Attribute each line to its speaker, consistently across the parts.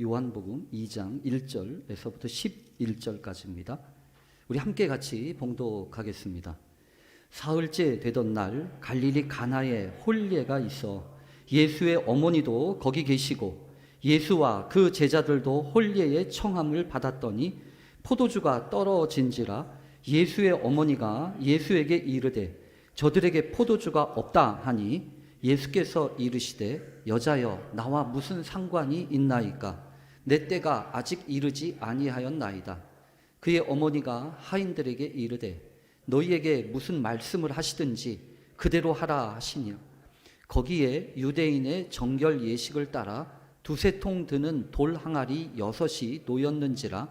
Speaker 1: 요한복음 2장 1절에서부터 11절까지입니다. 우리 함께 같이 봉독하겠습니다. 사흘째 되던 날 갈릴리 가나에 홀례가 있어 예수의 어머니도 거기 계시고 예수와 그 제자들도 홀례의 청함을 받았더니 포도주가 떨어진지라 예수의 어머니가 예수에게 이르되 저들에게 포도주가 없다 하니 예수께서 이르시되 여자여 나와 무슨 상관이 있나이까 내 때가 아직 이르지 아니하였나이다. 그의 어머니가 하인들에게 이르되 너희에게 무슨 말씀을 하시든지 그대로 하라 하시니라. 거기에 유대인의 정결 예식을 따라 두세 통 드는 돌 항아리 6이 놓였는지라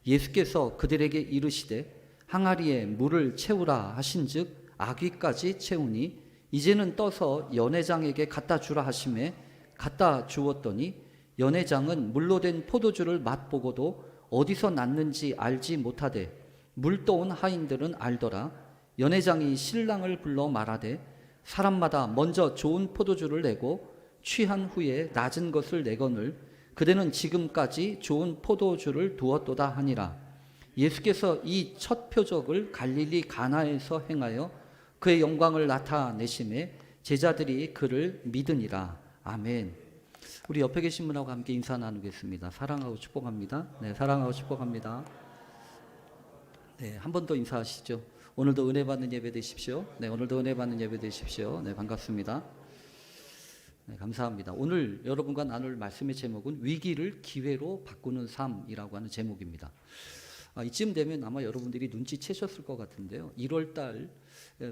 Speaker 1: 예수께서 그들에게 이르시되 항아리에 물을 채우라 하신즉 아귀까지 채우니 이제는 떠서 연회장에게 갖다 주라 하시매 갖다 주었더니 연회장은 물로 된 포도주를 맛보고도 어디서 났는지 알지 못하되 물 떠온 하인들은 알더라. 연회장이 신랑을 불러 말하되 사람마다 먼저 좋은 포도주를 내고 취한 후에 낮은 것을 내거늘 그대는 지금까지 좋은 포도주를 두었도다 하니라. 예수께서 이 첫 표적을 갈릴리 가나에서 행하여 그의 영광을 나타내심에 제자들이 그를 믿으니라. 아멘. 우리 옆에 계신 분하고 함께 인사 나누겠습니다. 사랑하고 축복합니다. 네, 사랑하고 축복합니다. 네, 한 번 더 인사하시죠. 오늘도 은혜 받는 예배 되십시오. 네, 오늘도 은혜 받는 예배 되십시오. 네, 반갑습니다. 네, 감사합니다. 오늘 여러분과 나눌 말씀의 제목은 위기를 기회로 바꾸는 삶이라고 하는 제목입니다. 이쯤 되면 아마 여러분들이 눈치채셨을 것 같은데요. 1월달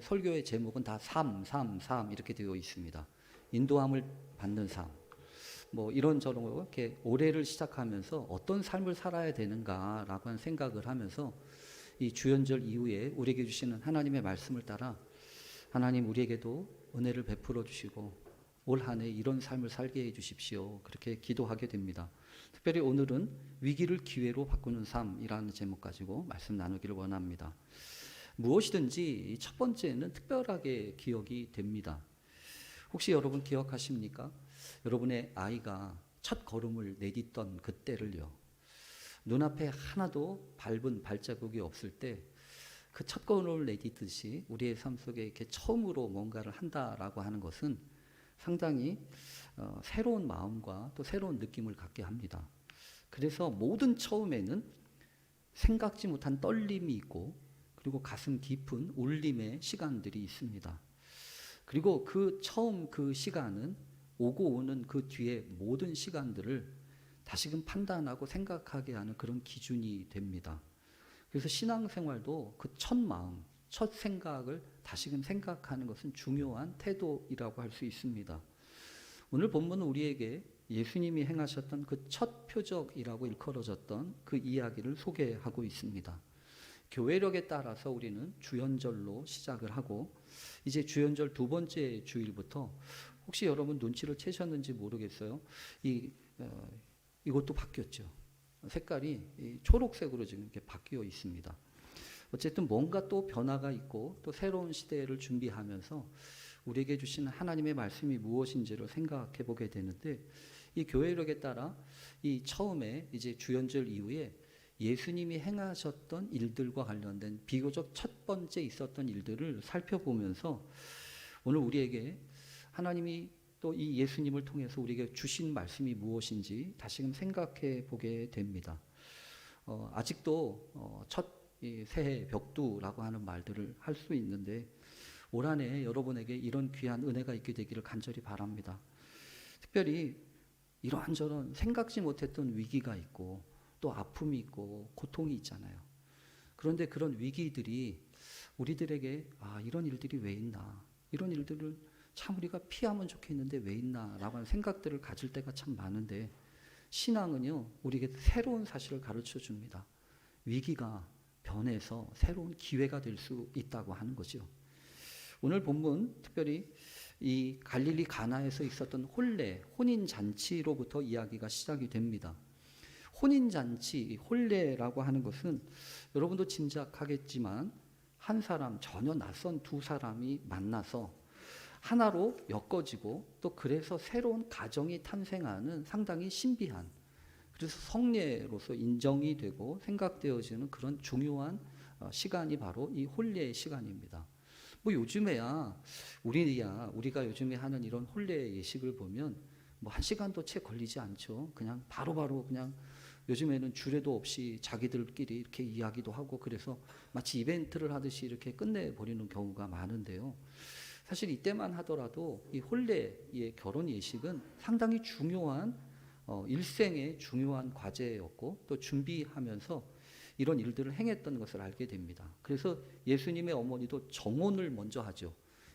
Speaker 1: 설교의 제목은 다 삶 이렇게 되어 있습니다. 인도함을 받는 삶. 뭐 이런저런 이렇게 올해를 시작하면서 어떤 삶을 살아야 되는가라고 하는 생각을 하면서 이 주연절 이후에 우리에게 주시는 하나님의 말씀을 따라 하나님 우리에게도 은혜를 베풀어 주시고 올 한 해 이런 삶을 살게 해 주십시오. 그렇게 기도하게 됩니다. 특별히 오늘은 위기를 기회로 바꾸는 삶이라는 제목 가지고 말씀 나누기를 원합니다. 무엇이든지 첫 번째는 특별하게 기억이 됩니다. 혹시 여러분 기억하십니까? 여러분의 아이가 첫 걸음을 내딛던 그때를요. 눈앞에 하나도 밟은 발자국이 없을 때 그 첫 걸음을 내딛듯이 우리의 삶 속에 이렇게 처음으로 뭔가를 한다라고 하는 것은 상당히 새로운 마음과 또 새로운 느낌을 갖게 합니다. 그래서 모든 처음에는 생각지 못한 떨림이 있고 그리고 가슴 깊은 울림의 시간들이 있습니다. 그리고 그 처음 그 시간은 오고 오는 그 뒤에 모든 시간들을 다시금 판단하고 생각하게 하는 그런 기준이 됩니다. 그래서 신앙생활도 그 첫 마음, 첫 생각을 다시금 생각하는 것은 중요한 태도이라고 할 수 있습니다. 오늘 본문은 우리에게 예수님이 행하셨던 그 첫 표적이라고 일컬어졌던 그 이야기를 소개하고 있습니다. 교회력에 따라서 우리는 주연절로 시작을 하고 이제 주연절 두 번째 주일부터 혹시 여러분 눈치를 채셨는지 모르겠어요. 이것도 바뀌었죠. 색깔이 초록색으로 지금 이렇게 바뀌어 있습니다. 어쨌든 뭔가 또 변화가 있고 또 새로운 시대를 준비하면서 우리에게 주신 하나님의 말씀이 무엇인지를 생각해 보게 되는데 이 교회력에 따라 이 처음에 이제 주연절 이후에 예수님이 행하셨던 일들과 관련된 비교적 첫 번째 있었던 일들을 살펴보면서 오늘 우리에게 하나님이 또 이 예수님을 통해서 우리에게 주신 말씀이 무엇인지 다시금 생각해 보게 됩니다. 아직도 첫 새해 벽두라고 하는 말들을 할 수 있는데 올 한 해 여러분에게 이런 귀한 은혜가 있게 되기를 간절히 바랍니다. 특별히 이러한저런 생각지 못했던 위기가 있고 또 아픔이 있고 고통이 있잖아요. 그런데 그런 위기들이 우리들에게 이런 일들이 왜 있나, 이런 일들을 참 우리가 피하면 좋겠는데 왜 있나라고 하는 생각들을 가질 때가 참 많은데 신앙은요 우리에게 새로운 사실을 가르쳐 줍니다. 위기가 변해서 새로운 기회가 될 수 있다고 하는 거죠. 오늘 본문 특별히 이 갈릴리 가나에서 있었던 홀례, 혼인잔치로부터 이야기가 시작이 됩니다. 혼인잔치, 홀례라고 하는 것은 여러분도 짐작하겠지만 한 사람, 전혀 낯선 두 사람이 만나서 하나로 엮어지고 또 그래서 새로운 가정이 탄생하는 상당히 신비한, 그래서 성례로서 인정이 되고 생각되어지는 그런 중요한 시간이 바로 이 혼례의 시간입니다. 뭐 요즘에야 우리가 요즘에 하는 이런 혼례 예식을 보면 뭐 1시간도 채 걸리지 않죠. 그냥 바로바로 그냥 요즘에는 주례도 없이 자기들끼리 이렇게 이야기도 하고 그래서 마치 이벤트를 하듯이 이렇게 끝내버리는 경우가 많은데요. 사실 이때만 하더라도 이 혼례의 결혼 예식은 상당히 중요한 일생의 중요한 과제였고 또 준비하면서 이런 일들을 행했던 것을 알게 됩니다. 그래서 예수님의 어머니도 정혼을 먼저 하죠.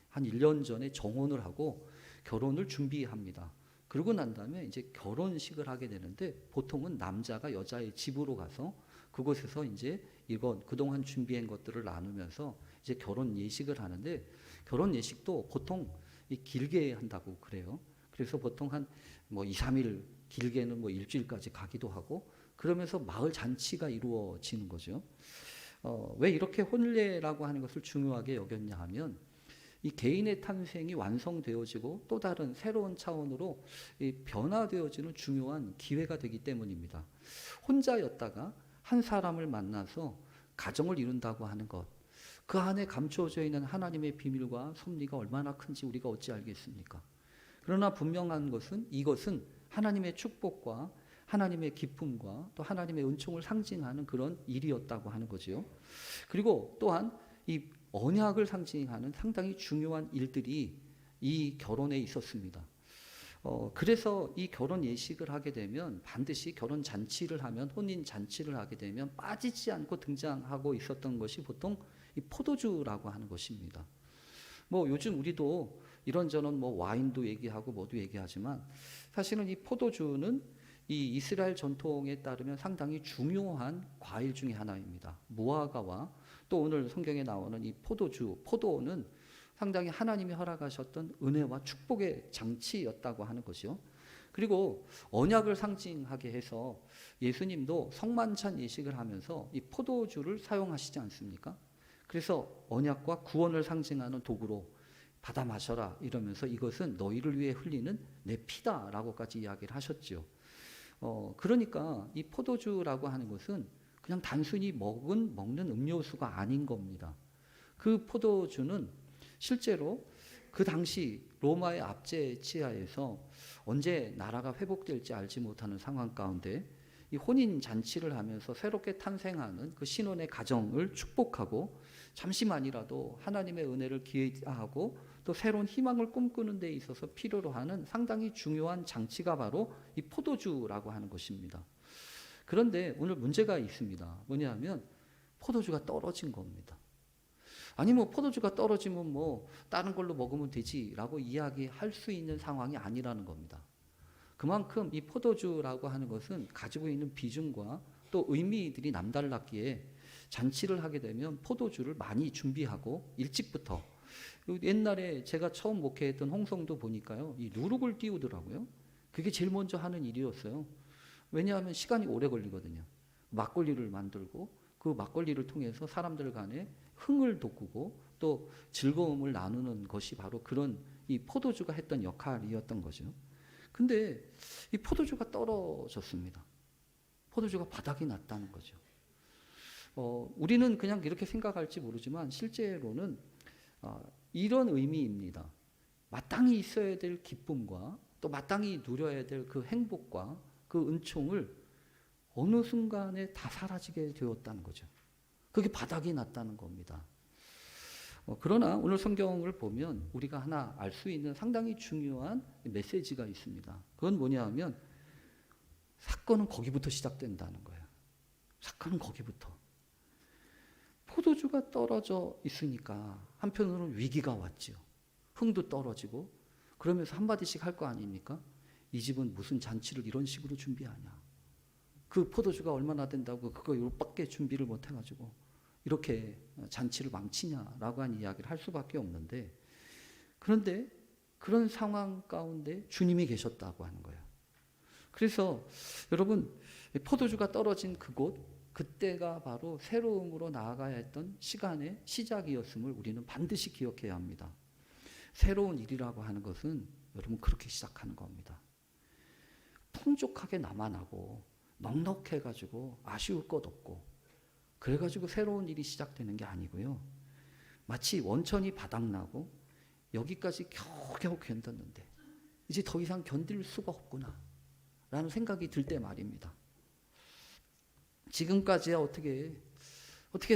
Speaker 1: 한 1년 전에 정혼을 하고 결혼을 준비합니다. 그러고 난 다음에 이제 결혼식을 하게 되는데 보통은 남자가 여자의 집으로 가서 그곳에서 이제 이번 그동안 준비한 것들을 나누면서 이제 결혼 예식을 하는데 결혼 예식도 보통 길게 한다고 그래요. 그래서 보통 한 뭐 2, 3일 길게는 뭐 일주일까지 가기도 하고 그러면서 마을 잔치가 이루어지는 거죠. 왜 이렇게 혼례라고 하는 것을 중요하게 여겼냐 하면 이 개인의 탄생이 완성되어지고 또 다른 새로운 차원으로 변화되어지는 중요한 기회가 되기 때문입니다. 혼자였다가 한 사람을 만나서 가정을 이룬다고 하는 것, 그 안에 감추어져 있는 하나님의 비밀과 섭리가 얼마나 큰지 우리가 어찌 알겠습니까? 그러나 분명한 것은 이것은 하나님의 축복과 하나님의 기쁨과 또 하나님의 은총을 상징하는 그런 일이었다고 하는 거지요. 그리고 또한 이 언약을 상징하는 상당히 중요한 일들이 이 결혼에 있었습니다. 그래서 이 결혼 예식을 하게 되면 반드시 결혼 잔치를 하면 혼인 잔치를 하게 되면 빠지지 않고 등장하고 있었던 것이 보통 이 포도주라고 하는 것입니다. 뭐 요즘 우리도 이런저런 뭐 와인도 얘기하고 뭐도 얘기하지만 사실은 이 포도주는 이 이스라엘 전통에 따르면 상당히 중요한 과일 중에 하나입니다. 무화과와 또 오늘 성경에 나오는 이 포도는 상당히 하나님이 허락하셨던 은혜와 축복의 장치였다고 하는 것이요. 그리고 언약을 상징하게 해서 예수님도 성만찬 예식을 하면서 이 포도주를 사용하시지 않습니까? 그래서 언약과 구원을 상징하는 도구로 받아 마셔라 이러면서 이것은 너희를 위해 흘리는 내 피다라고까지 이야기를 하셨죠. 그러니까 이 포도주라고 하는 것은 그냥 단순히 먹는 음료수가 아닌 겁니다. 그 포도주는 실제로 그 당시 로마의 압제 치하에서 언제 나라가 회복될지 알지 못하는 상황 가운데 이 혼인 잔치를 하면서 새롭게 탄생하는 그 신혼의 가정을 축복하고 잠시만이라도 하나님의 은혜를 기대하고 또 새로운 희망을 꿈꾸는 데 있어서 필요로 하는 상당히 중요한 장치가 바로 이 포도주라고 하는 것입니다. 그런데 오늘 문제가 있습니다. 뭐냐면 포도주가 떨어진 겁니다. 아니 뭐 포도주가 떨어지면 뭐 다른 걸로 먹으면 되지라고 이야기할 수 있는 상황이 아니라는 겁니다. 그만큼 이 포도주라고 하는 것은 가지고 있는 비중과 또 의미들이 남달랐기에 잔치를 하게 되면 포도주를 많이 준비하고 일찍부터 옛날에 제가 처음 목회했던 홍성도 보니까요 이 누룩을 띄우더라고요. 그게 제일 먼저 하는 일이었어요. 왜냐하면 시간이 오래 걸리거든요. 막걸리를 만들고 그 막걸리를 통해서 사람들 간에 흥을 돋구고 또 즐거움을 나누는 것이 바로 그런 이 포도주가 했던 역할이었던 거죠. 근데 이 포도주가 떨어졌습니다. 포도주가 바닥이 났다는 거죠. 우리는 그냥 이렇게 생각할지 모르지만 실제로는 이런 의미입니다. 마땅히 있어야 될 기쁨과 또 마땅히 누려야 될 그 행복과 그 은총을 어느 순간에 다 사라지게 되었다는 거죠. 그게 바닥이 났다는 겁니다. 그러나 오늘 성경을 보면 우리가 하나 알 수 있는 상당히 중요한 메시지가 있습니다. 그건 뭐냐 하면 사건은 거기부터 시작된다는 거예요. 사건은 거기부터. 포도주가 떨어져 있으니까 한편으로는 위기가 왔죠. 흥도 떨어지고 그러면서 한마디씩 할 거 아닙니까? 이 집은 무슨 잔치를 이런 식으로 준비하냐. 그 포도주가 얼마나 된다고 그거 요밖에 준비를 못 해가지고 이렇게 잔치를 망치냐라고 한 이야기를 할 수밖에 없는데 그런데 그런 상황 가운데 주님이 계셨다고 하는 거예요. 그래서 여러분 포도주가 떨어진 그곳 그때가 바로 새로움으로 나아가야 했던 시간의 시작이었음을 우리는 반드시 기억해야 합니다. 새로운 일이라고 하는 것은 여러분 그렇게 시작하는 겁니다. 풍족하게 남아나고 넉넉해가지고 아쉬울 것 없고 그래가지고 새로운 일이 시작되는 게 아니고요. 마치 원천이 바닥나고 여기까지 겨우겨우 견뎠는데 이제 더 이상 견딜 수가 없구나 라는 생각이 들 때 말입니다. 지금까지야 어떻게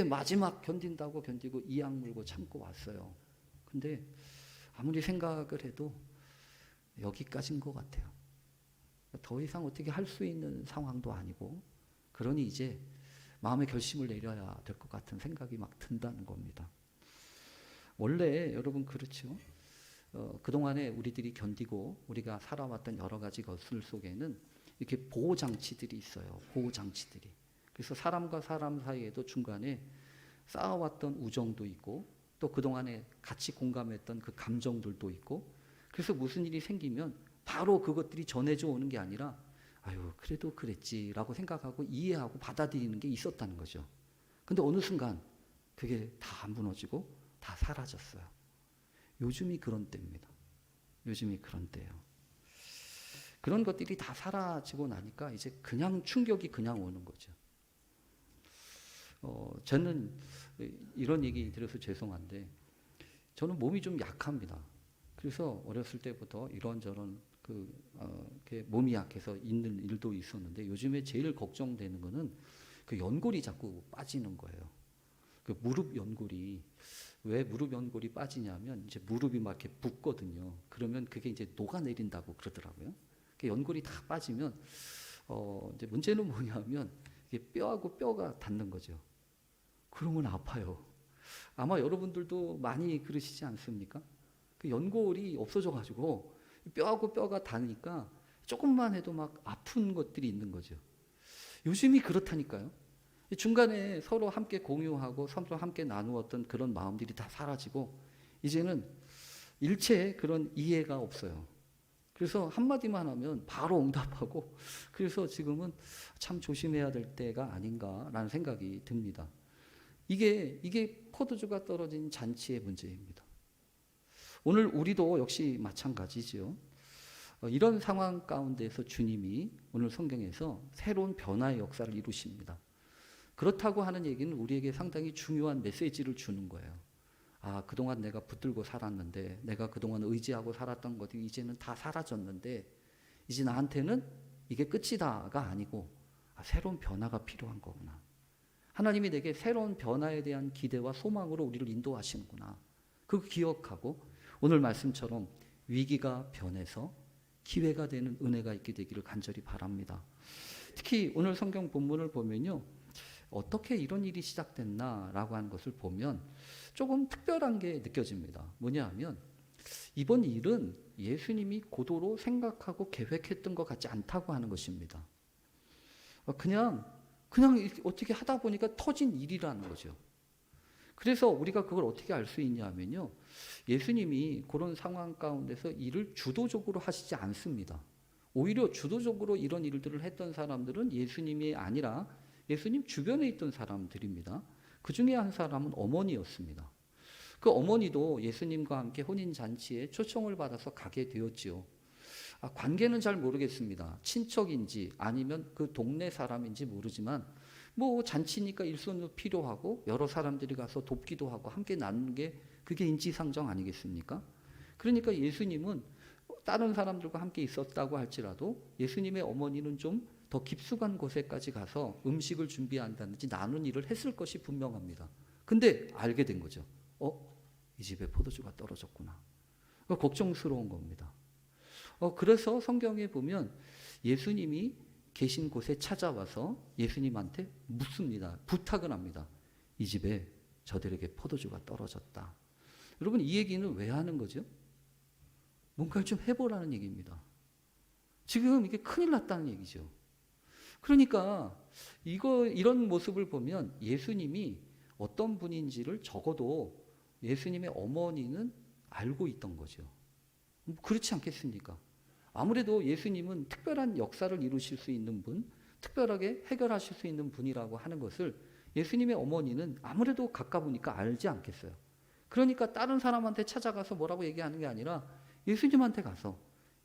Speaker 1: 마지막 견딘다고 견디고 이악 물고 참고 왔어요. 근데 아무리 생각을 해도 여기까지인 것 같아요. 더 이상 어떻게 할 수 있는 상황도 아니고 그러니 이제 마음의 결심을 내려야 될 것 같은 생각이 막 든다는 겁니다. 원래 여러분 그렇죠. 그동안에 우리들이 견디고 우리가 살아왔던 여러 가지 것들 속에는 이렇게 보호장치들이 있어요. 보호장치들이. 그래서 사람과 사람 사이에도 중간에 쌓아왔던 우정도 있고 또 그동안에 같이 공감했던 그 감정들도 있고 그래서 무슨 일이 생기면 바로 그것들이 전해져 오는 게 아니라 아유 그래도 그랬지라고 생각하고 이해하고 받아들이는 게 있었다는 거죠. 근데 어느 순간 그게 다 무너지고 다 사라졌어요. 요즘이 그런 때입니다. 요즘이 그런 때예요. 그런 것들이 다 사라지고 나니까 이제 그냥 충격이 그냥 오는 거죠. 저는 이런 얘기 들어서 죄송한데 저는 몸이 좀 약합니다. 그래서 어렸을 때부터 이런저런 이렇게 몸이 약해서 있는 일도 있었는데 요즘에 제일 걱정되는 거는 그 연골이 자꾸 빠지는 거예요. 그 무릎 연골이 왜 무릎 연골이 빠지냐면 이제 무릎이 막 이렇게 붓거든요. 그러면 그게 이제 녹아내린다고 그러더라고요. 그 연골이 다 빠지면 이제 문제는 뭐냐면 이게 뼈하고 뼈가 닿는 거죠. 그러면 아파요. 아마 여러분들도 많이 그러시지 않습니까? 그 연골이 없어져가지고 뼈하고 뼈가 닿으니까 조금만 해도 막 아픈 것들이 있는 거죠. 요즘이 그렇다니까요. 중간에 서로 함께 공유하고 서로 함께 나누었던 그런 마음들이 다 사라지고 이제는 일체의 그런 이해가 없어요. 그래서 한마디만 하면 바로 응답하고 그래서 지금은 참 조심해야 될 때가 아닌가라는 생각이 듭니다. 이게 포도주가 떨어진 잔치의 문제입니다. 오늘 우리도 역시 마찬가지죠. 이런 상황 가운데서 주님이 오늘 성경에서 새로운 변화의 역사를 이루십니다. 그렇다고 하는 얘기는 우리에게 상당히 중요한 메시지를 주는 거예요. 아, 그동안 내가 붙들고 살았는데 내가 그동안 의지하고 살았던 것들이 이제는 다 사라졌는데 이제 나한테는 이게 끝이다가 아니고 새로운 변화가 필요한 거구나. 하나님이 내게 새로운 변화에 대한 기대와 소망으로 우리를 인도하시는구나. 그거 기억하고 오늘 말씀처럼 위기가 변해서 기회가 되는 은혜가 있게 되기를 간절히 바랍니다. 특히 오늘 성경 본문을 보면요. 어떻게 이런 일이 시작됐나라고 하는 것을 보면 조금 특별한 게 느껴집니다. 뭐냐 하면 이번 일은 예수님이 고도로 생각하고 계획했던 것 같지 않다고 하는 것입니다. 그냥 어떻게 하다 보니까 터진 일이라는 거죠. 그래서 우리가 그걸 어떻게 알 수 있냐면요. 예수님이 그런 상황 가운데서 일을 주도적으로 하시지 않습니다. 오히려 주도적으로 이런 일들을 했던 사람들은 예수님이 아니라 예수님 주변에 있던 사람들입니다. 그 중에 한 사람은 어머니였습니다. 그 어머니도 예수님과 함께 혼인잔치에 초청을 받아서 가게 되었지요. 관계는 잘 모르겠습니다. 친척인지 아니면 그 동네 사람인지 모르지만 뭐 잔치니까 일손도 필요하고 여러 사람들이 가서 돕기도 하고 함께 나누는 게 그게 인지상정 아니겠습니까? 그러니까 예수님은 다른 사람들과 함께 있었다고 할지라도 예수님의 어머니는 좀 더 깊숙한 곳에까지 가서 음식을 준비한다든지 나눈 일을 했을 것이 분명합니다. 근데 알게 된 거죠. 이 집에 포도주가 떨어졌구나. 걱정스러운 겁니다. 그래서 성경에 보면 예수님이 계신 곳에 찾아와서 예수님한테 묻습니다. 부탁을 합니다. 이 집에 저들에게 포도주가 떨어졌다. 여러분 이 얘기는 왜 하는 거죠? 뭔가를 좀 해보라는 얘기입니다. 지금 이게 큰일 났다는 얘기죠. 그러니까 이런 모습을 보면 예수님이 어떤 분인지를 적어도 예수님의 어머니는 알고 있던 거죠. 그렇지 않겠습니까? 아무래도 예수님은 특별한 역사를 이루실 수 있는 분, 특별하게 해결하실 수 있는 분이라고 하는 것을 예수님의 어머니는 아무래도 가까우니까 알지 않겠어요. 그러니까 다른 사람한테 찾아가서 뭐라고 얘기하는 게 아니라 예수님한테 가서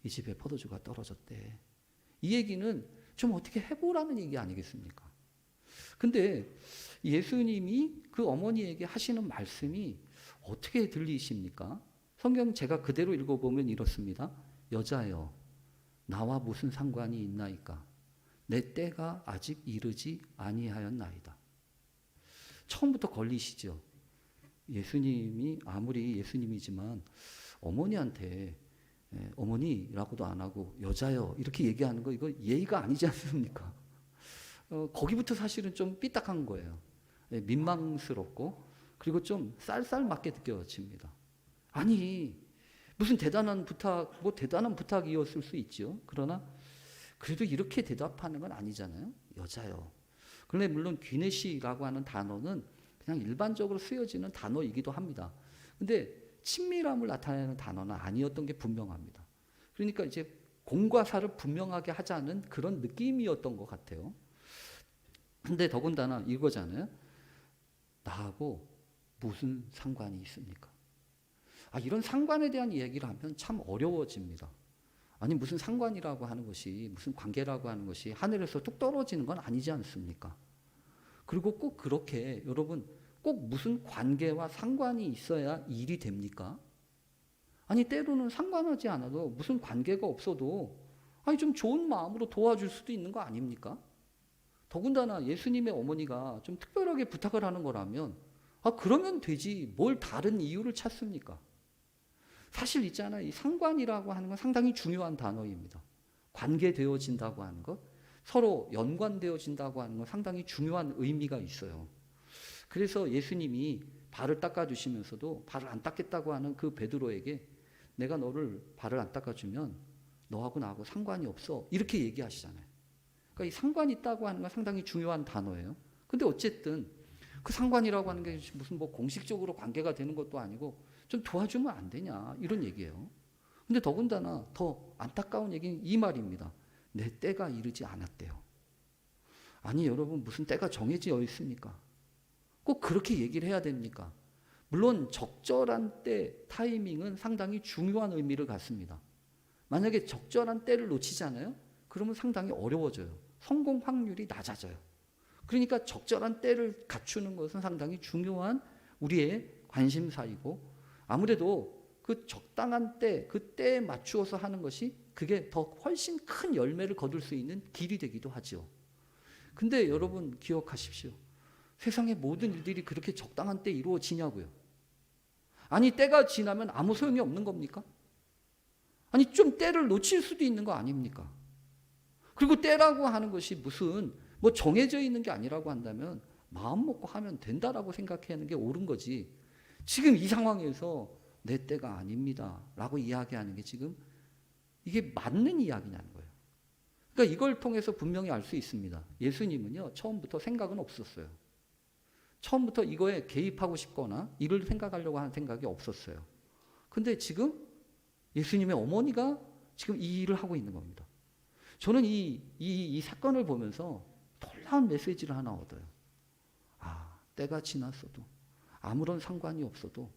Speaker 1: 이 집에 포도주가 떨어졌대. 이 얘기는 좀 어떻게 해보라는 얘기 아니겠습니까? 근데 예수님이 그 어머니에게 하시는 말씀이 어떻게 들리십니까? 성경 제가 그대로 읽어보면 이렇습니다. 여자여, 나와 무슨 상관이 있나이까? 내 때가 아직 이르지 아니하였나이다. 처음부터 걸리시죠. 예수님이 아무리 예수님이지만 어머니한테 어머니라고도 안 하고 여자여 이렇게 얘기하는 거 이거 예의가 아니지 않습니까? 거기부터 사실은 좀 삐딱한 거예요. 민망스럽고 그리고 좀 쌀쌀맞게 느껴집니다. 아니 무슨 대단한 부탁, 뭐 대단한 부탁이었을 수 있죠. 그러나 그래도 이렇게 대답하는 건 아니잖아요. 여자요. 그런데 물론 귀내시라고 하는 단어는 그냥 일반적으로 쓰여지는 단어이기도 합니다. 근데 친밀함을 나타내는 단어는 아니었던 게 분명합니다. 그러니까 이제 공과 사를 분명하게 하자는 그런 느낌이었던 것 같아요. 근데 더군다나 이거잖아요. 나하고 무슨 상관이 있습니까? 이런 상관에 대한 이야기를 하면 참 어려워집니다. 아니 무슨 상관이라고 하는 것이 무슨 관계라고 하는 것이 하늘에서 뚝 떨어지는 건 아니지 않습니까? 그리고 꼭 그렇게 여러분 꼭 무슨 관계와 상관이 있어야 일이 됩니까? 아니 때로는 상관하지 않아도 무슨 관계가 없어도 좀 좋은 마음으로 도와줄 수도 있는 거 아닙니까? 더군다나 예수님의 어머니가 좀 특별하게 부탁을 하는 거라면 그러면 되지 뭘 다른 이유를 찾습니까? 사실 있잖아요. 이 상관이라고 하는 건 상당히 중요한 단어입니다. 관계되어진다고 하는 것, 서로 연관되어진다고 하는 건 상당히 중요한 의미가 있어요. 그래서 예수님이 발을 닦아주시면서도 발을 안 닦겠다고 하는 그 베드로에게 내가 너를 발을 안 닦아주면 너하고 나하고 상관이 없어 이렇게 얘기하시잖아요. 그러니까 이 상관이 있다고 하는 건 상당히 중요한 단어예요. 근데 어쨌든 그 상관이라고 하는 게 무슨 뭐 공식적으로 관계가 되는 것도 아니고 좀 도와주면 안 되냐 이런 얘기예요. 근데 더군다나 더 안타까운 얘기는 이 말입니다. 내 때가 이르지 않았대요. 아니 여러분 무슨 때가 정해져 있습니까? 꼭 그렇게 얘기를 해야 됩니까? 물론 적절한 때 타이밍은 상당히 중요한 의미를 갖습니다. 만약에 적절한 때를 놓치잖아요. 그러면 상당히 어려워져요. 성공 확률이 낮아져요. 그러니까 적절한 때를 갖추는 것은 상당히 중요한 우리의 관심사이고 아무래도 그 적당한 때, 그 때에 맞추어서 하는 것이 그게 더 훨씬 큰 열매를 거둘 수 있는 길이 되기도 하죠. 근데 여러분 기억하십시오. 세상의 모든 일들이 그렇게 적당한 때 이루어지냐고요. 아니 때가 지나면 아무 소용이 없는 겁니까? 아니 좀 때를 놓칠 수도 있는 거 아닙니까? 그리고 때라고 하는 것이 무슨 뭐 정해져 있는 게 아니라고 한다면 마음 먹고 하면 된다라고 생각하는 게 옳은 거지. 지금 이 상황에서 내 때가 아닙니다 라고 이야기하는 게 지금 이게 맞는 이야기냐는 거예요. 그러니까 이걸 통해서 분명히 알 수 있습니다. 예수님은요 처음부터 생각은 없었어요. 처음부터 이거에 개입하고 싶거나 이를 생각하려고 하는 생각이 없었어요. 근데 지금 예수님의 어머니가 지금 이 일을 하고 있는 겁니다. 저는 이 사건을 보면서 놀라운 메시지를 하나 얻어요. 때가 지났어도 아무런 상관이 없어도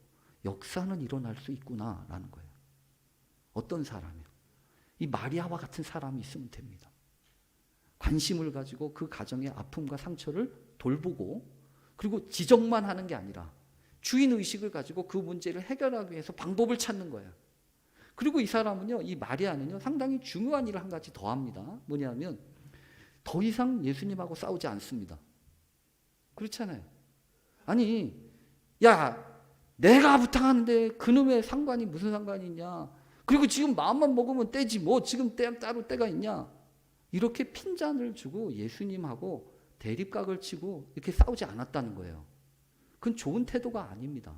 Speaker 1: 역사는 일어날 수 있구나라는 거예요. 어떤 사람이요? 이 마리아와 같은 사람이 있으면 됩니다. 관심을 가지고 그 가정의 아픔과 상처를 돌보고 그리고 지적만 하는 게 아니라 주인의식을 가지고 그 문제를 해결하기 위해서 방법을 찾는 거예요. 그리고 이 사람은요, 이 마리아는요, 상당히 중요한 일을 한 가지 더 합니다. 뭐냐면 더 이상 예수님하고 싸우지 않습니다. 그렇잖아요. 아니, 야, 내가 부탁하는데 그놈의 상관이 무슨 상관이 있냐. 그리고 지금 마음만 먹으면 때지 뭐 지금 따로 때가 있냐. 이렇게 핀잔을 주고 예수님하고 대립각을 치고 이렇게 싸우지 않았다는 거예요. 그건 좋은 태도가 아닙니다.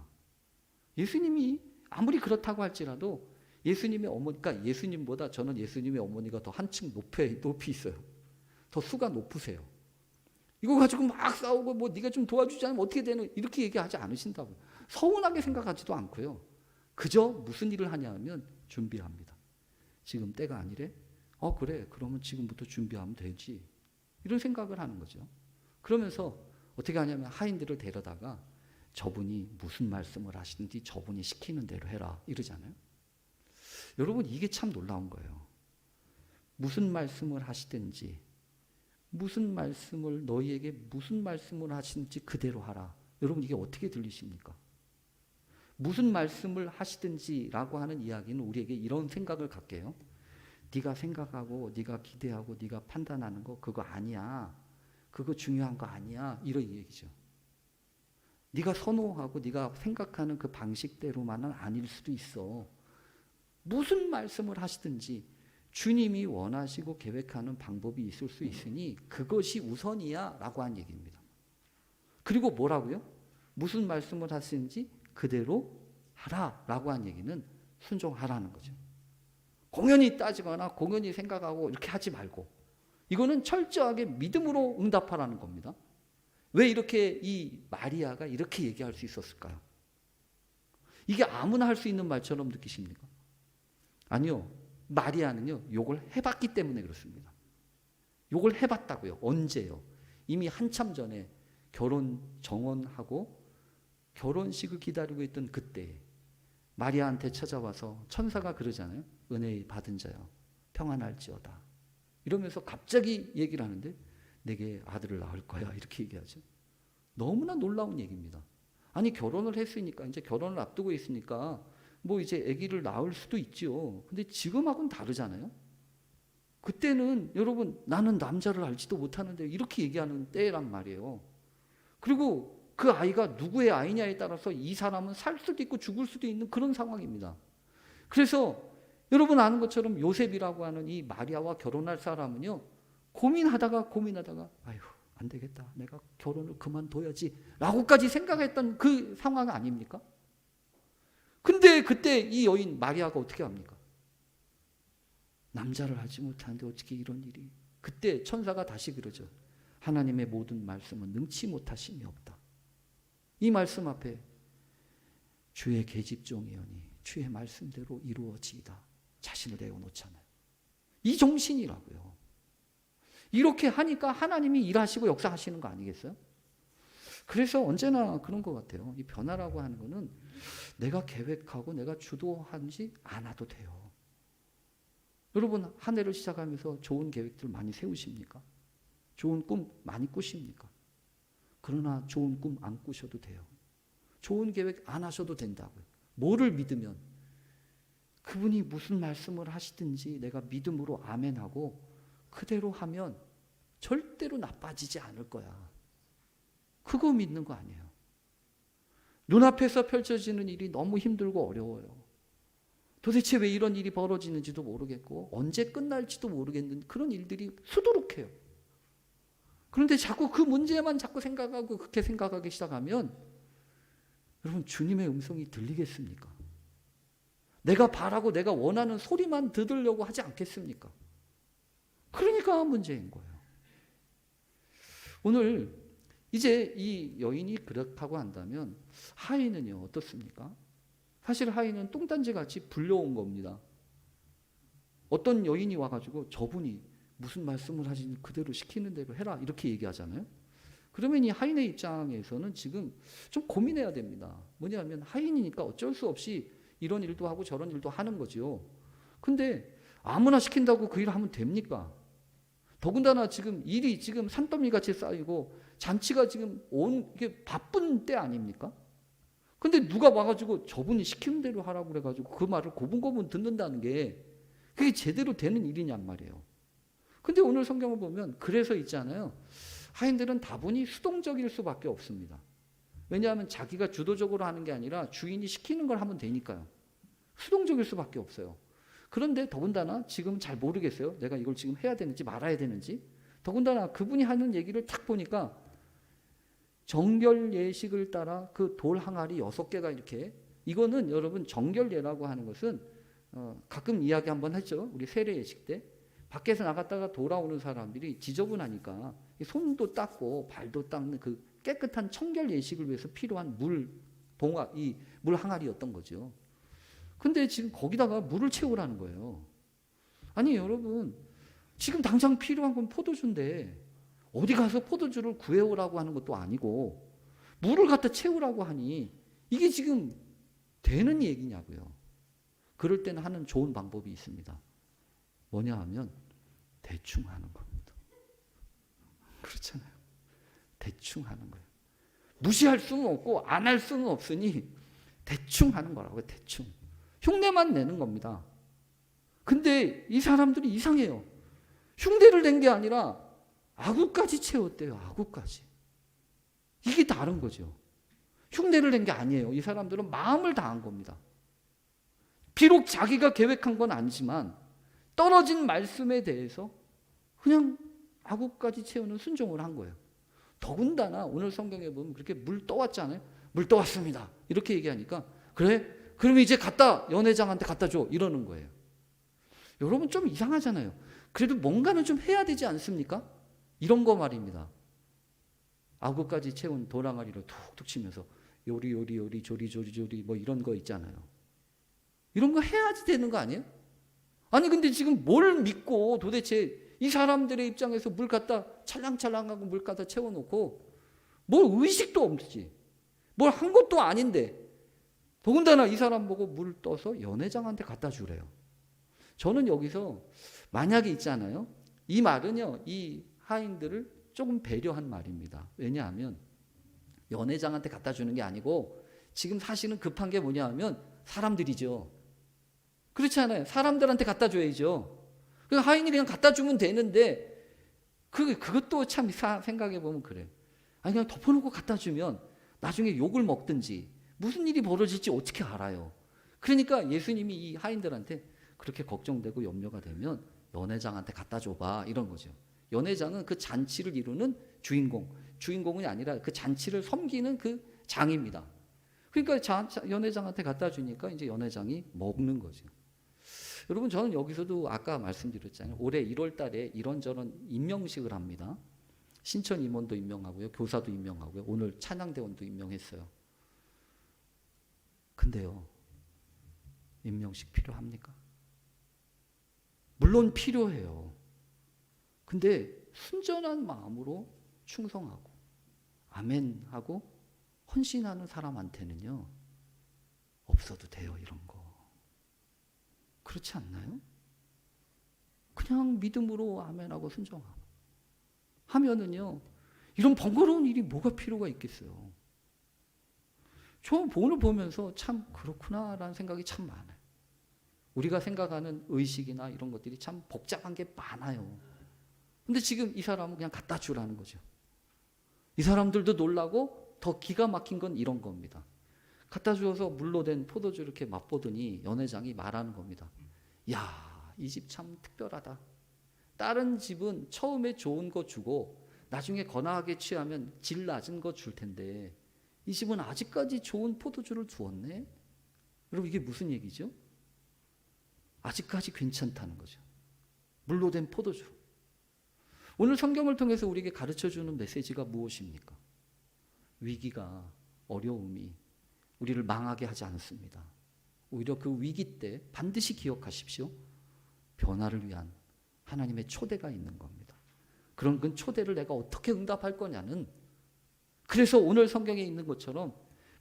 Speaker 1: 예수님이 아무리 그렇다고 할지라도 예수님의 어머니, 그러니까 예수님보다 저는 예수님의 어머니가 더 한층 높이 있어요. 더 수가 높으세요. 이거 가지고 막 싸우고 뭐 네가 좀 도와주지 않으면 어떻게 되는 이렇게 얘기하지 않으신다고요. 서운하게 생각하지도 않고요. 그저 무슨 일을 하냐 하면 준비합니다. 지금 때가 아니래? 그래. 그러면 지금부터 준비하면 되지. 이런 생각을 하는 거죠. 그러면서 어떻게 하냐면 하인들을 데려다가 저분이 무슨 말씀을 하시는지 저분이 시키는 대로 해라 이러잖아요. 여러분 이게 참 놀라운 거예요. 무슨 말씀을 하시든지 무슨 말씀을 너희에게 무슨 말씀을 하시는지 그대로 하라. 여러분 이게 어떻게 들리십니까? 무슨 말씀을 하시든지라고 하는 이야기는 우리에게 이런 생각을 갖게 해요. 네가 생각하고 네가 기대하고 네가 판단하는 거 그거 아니야. 그거 중요한 거 아니야. 이런 얘기죠. 네가 선호하고 네가 생각하는 그 방식대로만은 아닐 수도 있어. 무슨 말씀을 하시든지 주님이 원하시고 계획하는 방법이 있을 수 있으니 그것이 우선이야 라고 한 얘기입니다. 그리고 뭐라고요? 무슨 말씀을 하시는지 그대로 하라 라고 한 얘기는 순종하라는 거죠. 공연히 따지거나 공연히 생각하고 이렇게 하지 말고 이거는 철저하게 믿음으로 응답하라는 겁니다. 왜 이렇게 이 마리아가 이렇게 얘기할 수 있었을까요? 이게 아무나 할 수 있는 말처럼 느끼십니까? 아니요. 마리아는요. 욕을 해봤기 때문에 그렇습니다. 욕을 해봤다고요. 언제요? 이미 한참 전에 결혼 정원하고 결혼식을 기다리고 있던 그때 마리아한테 찾아와서 천사가 그러잖아요. 은혜 받은 자여 평안할지어다. 이러면서 갑자기 얘기를 하는데 내게 아들을 낳을 거야 이렇게 얘기하죠. 너무나 놀라운 얘기입니다. 아니 결혼을 했으니까 이제 결혼을 앞두고 있으니까 뭐 이제 아기를 낳을 수도 있지요. 근데 지금하고는 다르잖아요. 그때는 여러분 나는 남자를 알지도 못하는데 이렇게 얘기하는 때란 말이에요. 그리고 그 아이가 누구의 아이냐에 따라서 이 사람은 살 수도 있고 죽을 수도 있는 그런 상황입니다. 그래서 여러분 아는 것처럼 요셉이라고 하는 이 마리아와 결혼할 사람은요. 고민하다가 아휴 안 되겠다. 내가 결혼을 그만둬야지 라고까지 생각했던 그 상황 아닙니까? 근데 그때 이 여인 마리아가 어떻게 합니까? 남자를 알지 못하는데 어떻게 이런 일이. 그때 천사가 다시 그러죠. 하나님의 모든 말씀은 능치 못하심이 없다. 이 말씀 앞에 주의 계집종이오니 주의 말씀대로 이루어지이다. 자신을 내어놓잖아요. 이 정신이라고요. 이렇게 하니까 하나님이 일하시고 역사하시는 거 아니겠어요? 그래서 언제나 그런 것 같아요. 이 변화라고 하는 거는 내가 계획하고 내가 주도하지 않아도 돼요. 여러분 한 해를 시작하면서 좋은 계획들 많이 세우십니까? 좋은 꿈 많이 꾸십니까? 그러나 좋은 꿈 안 꾸셔도 돼요. 좋은 계획 안 하셔도 된다고요. 뭐를 믿으면 그분이 무슨 말씀을 하시든지 내가 믿음으로 아멘하고 그대로 하면 절대로 나빠지지 않을 거야. 그거 믿는 거 아니에요. 눈앞에서 펼쳐지는 일이 너무 힘들고 어려워요. 도대체 왜 이런 일이 벌어지는지도 모르겠고 언제 끝날지도 모르겠는 그런 일들이 수두룩해요. 그런데 자꾸 그 문제만 자꾸 생각하고 그렇게 생각하기 시작하면 여러분 주님의 음성이 들리겠습니까? 내가 바라고 내가 원하는 소리만 들으려고 하지 않겠습니까? 그러니까 문제인 거예요. 오늘 이제 이 여인이 그렇다고 한다면 하인은요 어떻습니까? 사실 하인은 똥단지같이 불려온 겁니다. 어떤 여인이 와가지고 저분이 무슨 말씀을 하시니 그대로 시키는 대로 해라 이렇게 얘기하잖아요. 그러면 이 하인의 입장에서는 지금 좀 고민해야 됩니다. 뭐냐면 하인이니까 어쩔 수 없이 이런 일도 하고 저런 일도 하는 거죠. 근데 아무나 시킨다고 그 일을 하면 됩니까? 더군다나 지금 일이 지금 산더미같이 쌓이고 잔치가 지금 이게 바쁜 때 아닙니까? 근데 누가 와가지고 저분이 시키는 대로 하라고 그래가지고 그 말을 고분고분 듣는다는 게 그게 제대로 되는 일이냔 말이에요. 근데 오늘 성경을 보면 그래서 있잖아요. 하인들은 다분히 수동적일 수밖에 없습니다. 왜냐하면 자기가 주도적으로 하는 게 아니라 주인이 시키는 걸 하면 되니까요. 수동적일 수밖에 없어요. 그런데 더군다나 지금 잘 모르겠어요. 내가 이걸 지금 해야 되는지 말아야 되는지. 더군다나 그분이 하는 얘기를 딱 보니까 정결 예식을 따라 그 돌 항아리 6개가 이렇게 이거는 여러분 정결예라고 하는 것은 가끔 이야기 한번 했죠. 우리 세례 예식 때 밖에서 나갔다가 돌아오는 사람들이 지저분하니까 손도 닦고 발도 닦는 그 깨끗한 청결 예식을 위해서 필요한 이 물 항아리였던 거죠. 근데 지금 거기다가 물을 채우라는 거예요. 아니 여러분 지금 당장 필요한 건 포도주인데 어디 가서 포도주를 구해오라고 하는 것도 아니고 물을 갖다 채우라고 하니 이게 지금 되는 얘기냐고요. 그럴 때는 하는 좋은 방법이 있습니다. 뭐냐 하면 대충 하는 겁니다. 그렇잖아요. 대충 하는 거예요. 무시할 수는 없고 안 할 수는 없으니 대충 하는 거라고요. 대충. 흉내만 내는 겁니다. 근데 이 사람들이 이상해요. 흉내를 낸 게 아니라 아구까지 채웠대요. 아구까지. 이게 다른 거죠. 흉내를 낸 게 아니에요. 이 사람들은 마음을 다한 겁니다. 비록 자기가 계획한 건 아니지만 떨어진 말씀에 대해서 그냥 아구까지 채우는 순종을 한 거예요. 더군다나 오늘 성경에 보면 그렇게 물 떠왔잖아요. 물 떠왔습니다. 이렇게 얘기하니까 그래? 그럼 이제 연회장한테 갖다 줘. 이러는 거예요. 여러분 좀 이상하잖아요. 그래도 뭔가는 좀 해야 되지 않습니까? 이런 거 말입니다. 아구까지 채운 도랑아리로 툭툭 치면서 요리 조리 뭐 이런 거 있잖아요. 이런 거 해야지 되는 거 아니에요? 아니 근데 지금 뭘 믿고 도대체 이 사람들의 입장에서 물 갖다 찰랑찰랑하고 물 갖다 채워놓고 뭘 의식도 없지. 뭘 한 것도 아닌데 더군다나 이 사람 보고 물 떠서 연회장한테 갖다 주래요. 저는 여기서 만약에 있잖아요. 이 말은요. 이 하인들을 조금 배려한 말입니다. 왜냐하면 연회장한테 갖다 주는 게 아니고 지금 사실은 급한 게 뭐냐 하면 사람들이죠. 그렇지 않아요? 사람들한테 갖다 줘야죠. 그 하인이 그냥 갖다 주면 되는데 그것도 참 생각해 보면 그래요. 아니 그냥 덮어놓고 갖다 주면 나중에 욕을 먹든지 무슨 일이 벌어질지 어떻게 알아요. 그러니까 예수님이 이 하인들한테 그렇게 걱정되고 염려가 되면 연회장한테 갖다 줘봐 이런 거죠. 연회장은 그 잔치를 이루는 주인공이 아니라 그 잔치를 섬기는 그 장입니다. 그러니까 연회장한테 갖다 주니까 이제 연회장이 먹는 거죠. 여러분 저는 여기서도 아까 말씀드렸잖아요. 올해 1월 달에 이런저런 임명식을 합니다. 신천 임원도 임명하고요. 교사도 임명하고요. 오늘 찬양대원도 임명했어요. 근데요. 임명식 필요합니까? 물론 필요해요. 근데 순전한 마음으로 충성하고 아멘하고 헌신하는 사람한테는요. 없어도 돼요. 이런 거. 그렇지 않나요? 그냥 믿음으로 아멘하고 순종하고 하면은요. 이런 번거로운 일이 뭐가 필요가 있겠어요. 저 오늘 보면서 참 그렇구나라는 생각이 참 많아요. 우리가 생각하는 의식이나 이런 것들이 참 복잡한 게 많아요. 근데 지금 이 사람은 그냥 갖다 주라는 거죠. 이 사람들도 놀라고 더 기가 막힌 건 이런 겁니다. 갖다 주어서 물로 된 포도주 이렇게 맛보더니 연회장이 말하는 겁니다. 야, 이 집 참 특별하다. 다른 집은 처음에 좋은 거 주고 나중에 거나하게 취하면 질 낮은 거 줄 텐데 이 집은 아직까지 좋은 포도주를 주었네. 여러분 이게 무슨 얘기죠? 아직까지 괜찮다는 거죠. 물로 된 포도주. 오늘 성경을 통해서 우리에게 가르쳐주는 메시지가 무엇입니까? 위기가 어려움이 우리를 망하게 하지 않습니다. 오히려 그 위기 때 반드시 기억하십시오. 변화를 위한 하나님의 초대가 있는 겁니다. 그런 그 초대를 내가 어떻게 응답할 거냐는 그래서 오늘 성경에 있는 것처럼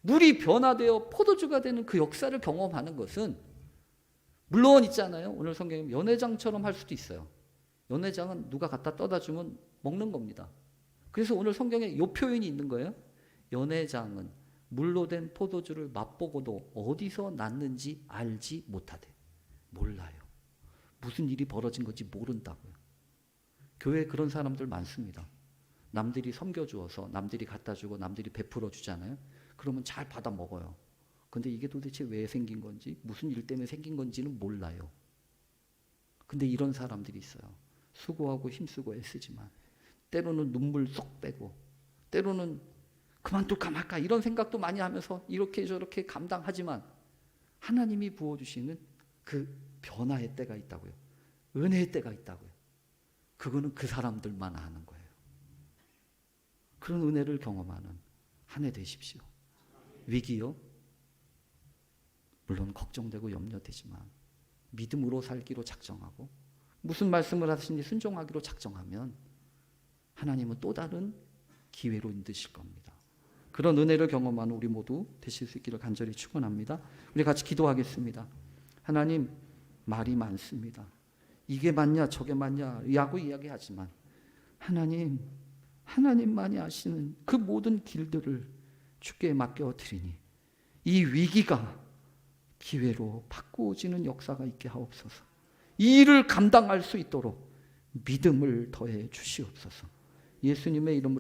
Speaker 1: 물이 변화되어 포도주가 되는 그 역사를 경험하는 것은 물론 있잖아요. 오늘 성경에 연회장처럼 할 수도 있어요. 연회장은 누가 갖다 떠다 주면 먹는 겁니다. 그래서 오늘 성경에 이 표현이 있는 거예요. 연회장은 물로 된 포도주를 맛보고도 어디서 났는지 알지 못하되. 몰라요. 무슨 일이 벌어진 건지 모른다고요. 교회에 그런 사람들 많습니다. 남들이 섬겨주어서 남들이 갖다 주고 남들이 베풀어 주잖아요. 그러면 잘 받아 먹어요. 근데 이게 도대체 왜 생긴 건지 무슨 일 때문에 생긴 건지는 몰라요. 근데 이런 사람들이 있어요. 수고하고 힘쓰고 애쓰지만 때로는 눈물 쏙 빼고 때로는 그만둘까 말까 이런 생각도 많이 하면서 이렇게 저렇게 감당하지만 하나님이 부어주시는 그 변화의 때가 있다고요. 은혜의 때가 있다고요. 그거는 그 사람들만 아는 거예요. 그런 은혜를 경험하는 한 해 되십시오. 위기요? 물론 걱정되고 염려되지만 믿음으로 살기로 작정하고 무슨 말씀을 하시는지 순종하기로 작정하면 하나님은 또 다른 기회로 인도하실 겁니다. 그런 은혜를 경험하는 우리 모두 되실 수 있기를 간절히 축원합니다. 우리 같이 기도하겠습니다. 하나님, 말이 많습니다. 이게 맞냐 저게 맞냐 라고 이야기하지만 하나님, 하나님만이 아시는 그 모든 길들을 주께 맡겨드리니 이 위기가 기회로 바꾸어지는 역사가 있게 하옵소서. 이 일을 감당할 수 있도록 믿음을 더해 주시옵소서. 예수님의 이름으로